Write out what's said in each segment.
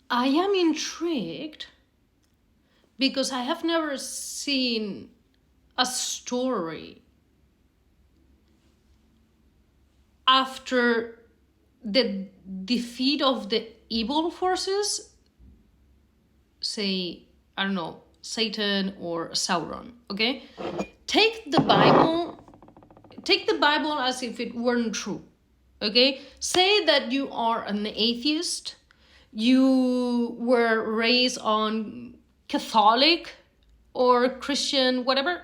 I am intrigued because I have never seen a story after the defeat of the evil forces, say, I don't know, Satan or Sauron, okay? Take the Bible as if it weren't true, okay? Say that you are an atheist, you were raised on Catholic or Christian, whatever,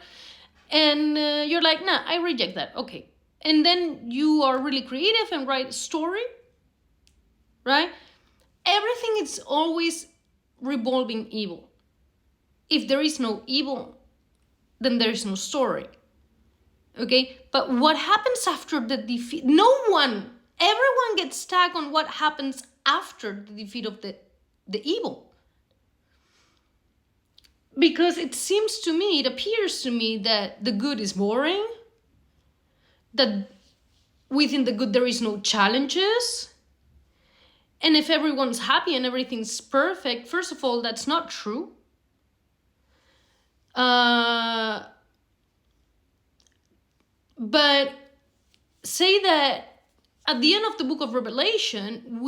and you're like, nah, I reject that, okay. And then you are really creative and write a story, right? Everything is always revolving evil. If there is no evil, then there is no story. Okay? But what happens after the defeat? Everyone gets stuck on what happens after the defeat of the evil. Because it appears to me that the good is boring, that within the good there is no challenges. And if everyone's happy and everything's perfect, first of all, that's not true. But say that at the end of the book of Revelation,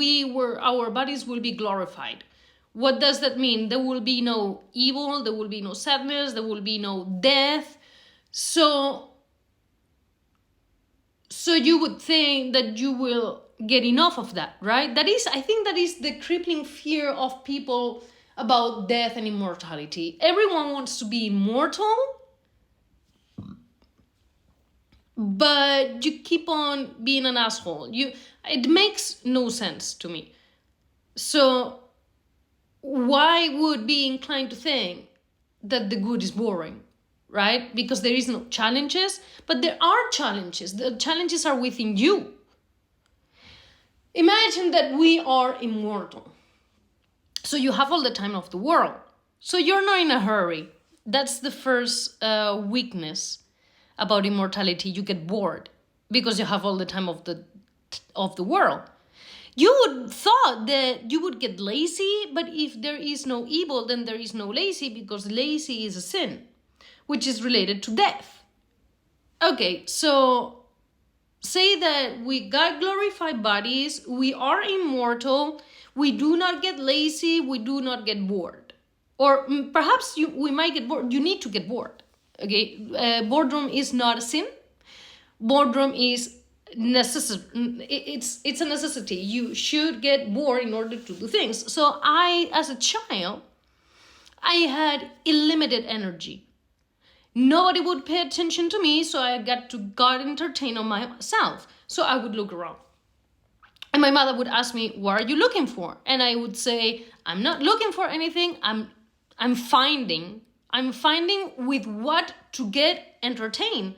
our bodies will be glorified. What does that mean? There will be no evil, there will be no sadness, there will be no death. So you would think that you will get enough of that, right? I think that is the crippling fear of people about death and immortality. Everyone wants to be immortal, but you keep on being an asshole. It makes no sense to me. So why would be inclined to think that the good is boring, right? Because there is no challenges, but there are challenges. The challenges are within you. Imagine that we are immortal. So you have all the time of the world. So you're not in a hurry. That's the first weakness about immortality. You get bored because you have all the time of the world. You would thought that you would get lazy, but if there is no evil, then there is no lazy, because lazy is a sin, which is related to death. Okay, so say that we got glorified bodies, we are immortal, we do not get lazy, we do not get bored. Or perhaps we might get bored. You need to get bored. Okay, boredom is not a sin. Boredom is necessary. It's a necessity. You should get bored in order to do things. So as a child, I had unlimited energy. Nobody would pay attention to me, so I got entertained on myself. So I would look around. And my mother would ask me, what are you looking for? And I would say, I'm not looking for anything. I'm finding with what to get entertained.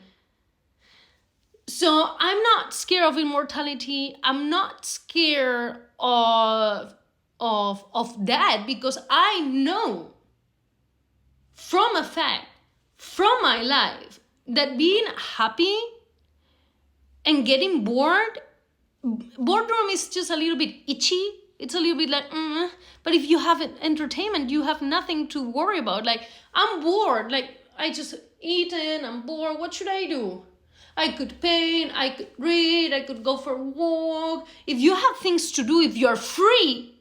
So I'm not scared of immortality. I'm not scared of that, because I know from a fact, from my life, that being happy and getting bored, boredom is just a little bit itchy. It's a little bit like, but if you have entertainment, you have nothing to worry about. Like, I'm bored. Like, I just eaten, I'm bored. What should I do? I could paint, I could read, I could go for a walk. If you have things to do, if you're free,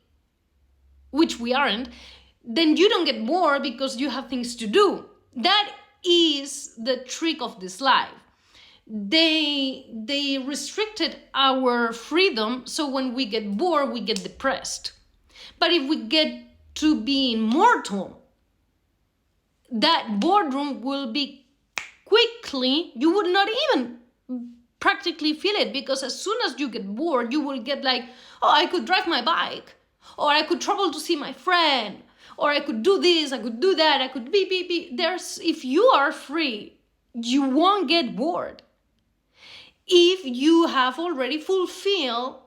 which we aren't, then you don't get bored because you have things to do. That is the trick of this life. They restricted our freedom, so when we get bored, we get depressed. But if we get to be immortal, that boredom will be quickly, you would not even practically feel it, because as soon as you get bored, you will get like, oh, I could drive my bike, or I could travel to see my friend, or I could do this, I could do that, I could be. If you are free, you won't get bored. If you have already fulfilled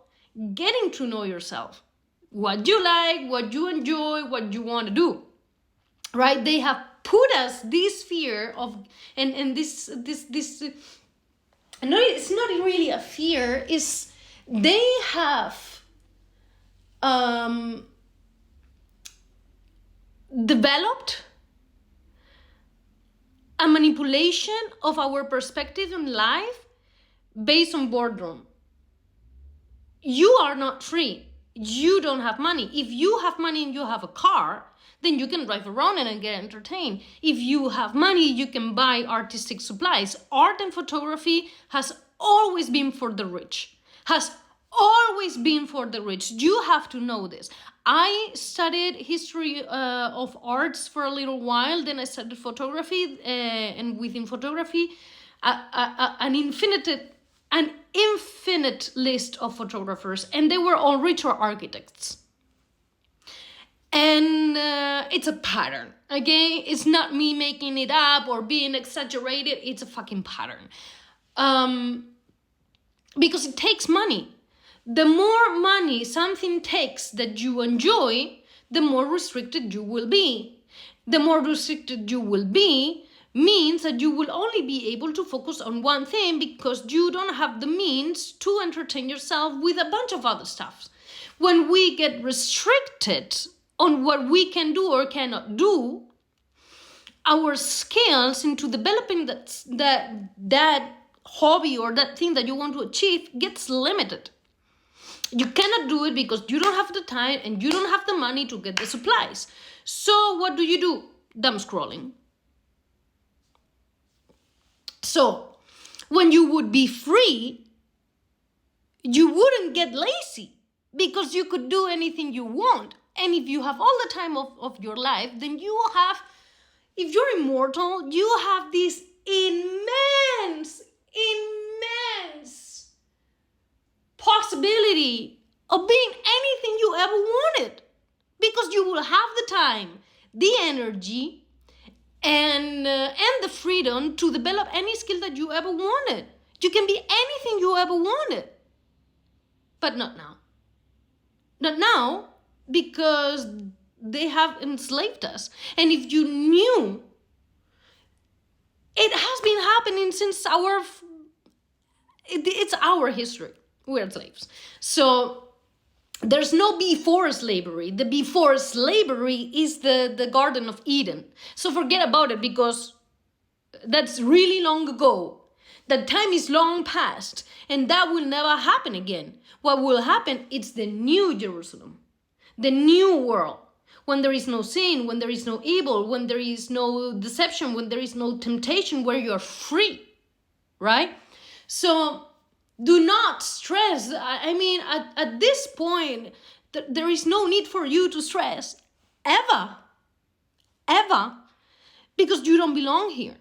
getting to know yourself, what you like, what you enjoy, what you want to do, right? They have put us this fear of, and this no, it's not really a fear, they have developed a manipulation of our perspective on life based on boredom. You are not free. You don't have money. If you have money and you have a car, then you can drive around and get entertained. If you have money, you can buy artistic supplies. Art and photography has always been for the rich. Has always been for the rich. You have to know this. I studied history of arts for a little while. Then I studied photography, and within photography, an infinite list of photographers, and they were all rich or architects. And it's a pattern. Okay, it's not me making it up or being exaggerated. It's a fucking pattern. Because it takes money. The more money something takes that you enjoy, the more restricted you will be. The more restricted you will be means that you will only be able to focus on one thing because you don't have the means to entertain yourself with a bunch of other stuff. When we get restricted on what we can do or cannot do, our skills into developing that hobby or that thing that you want to achieve gets limited. You cannot do it because you don't have the time and you don't have the money to get the supplies. So what do? Dumb scrolling. So when you would be free, you wouldn't get lazy because you could do anything you want. And if you have all the time of your life, then you will have, if you're immortal, you have this immense possibility of being anything you ever wanted, because you will have the time, the energy, and the freedom to develop any skill that you ever wanted. You can be anything you ever wanted, but not now. Not now, because they have enslaved us. And if you knew, it has been happening since it's our history. We're slaves. So there's no before slavery. The before slavery is the Garden of Eden. So forget about it, because that's really long ago. That time is long past, and that will never happen again. What will happen is the new Jerusalem, the new world, when there is no sin, when there is no evil, when there is no deception, when there is no temptation, where you're free, right? So do not stress. I mean, at this point, there is no need for you to stress, ever, because you don't belong here.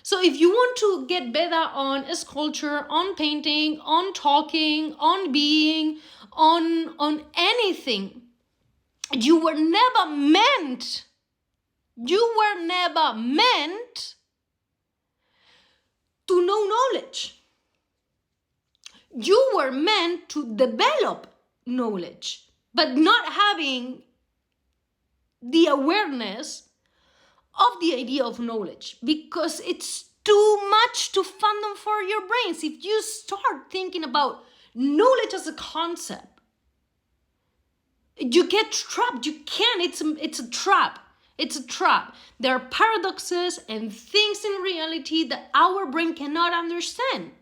So if you want to get better on sculpture, on painting, on talking, on being, on anything, you were never meant to know knowledge. You were meant to develop knowledge, but not having the awareness of the idea of knowledge, because it's too much to fathom for your brains. If you start thinking about knowledge as a concept, you get trapped. You can't. It's a trap. It's a trap. There are paradoxes and things in reality that our brain cannot understand.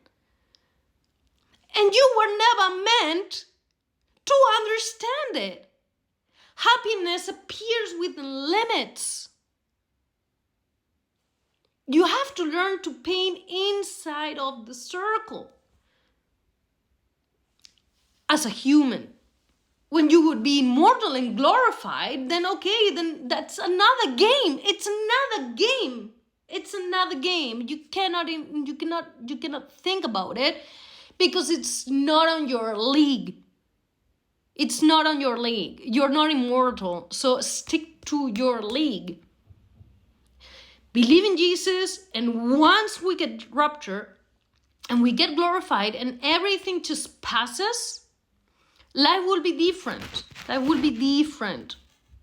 And you were never meant to understand it. Happiness appears with limits. You have to learn to paint inside of the circle. As a human, when you would be immortal and glorified, then okay, then that's another game. It's another game. It's another game. You cannot think about it, because it's not on your league. It's not on your league. You're not immortal, so stick to your league. Believe in Jesus, and once we get raptured and we get glorified and everything just passes, life will be different. Life will be different.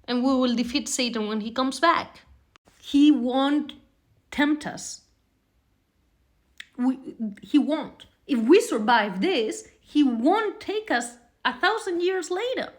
And we will defeat Satan when he comes back. He won't tempt us. He won't. If we survive this, he won't take us 1,000 years later.